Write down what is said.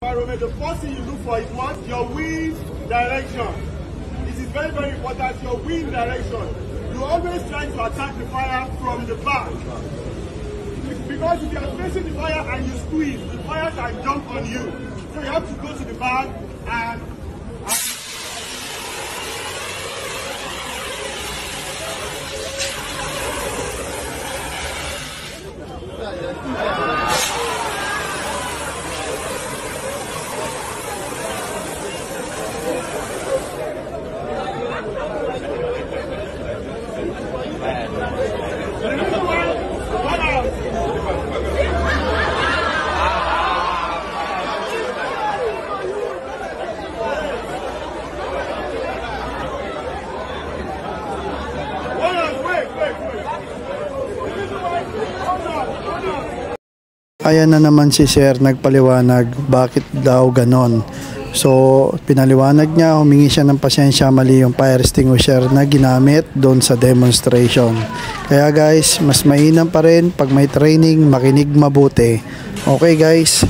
environment, the first thing you look for is what? Your wind direction. This is very, very important, your wind direction. You always try to attack the fire from the back. Because if you are facing the fire and you squeeze, the fire can jump on you. So you have to go to the back and ayan na naman si Sir nagpaliwanag bakit daw ganon. So pinaliwanag niya, humingi siya ng pasensya, mali yung fire extinguisher na ginamit doon sa demonstration. Kaya guys, mas mainam pa rin pag may training, makinig mabuti. Okay guys.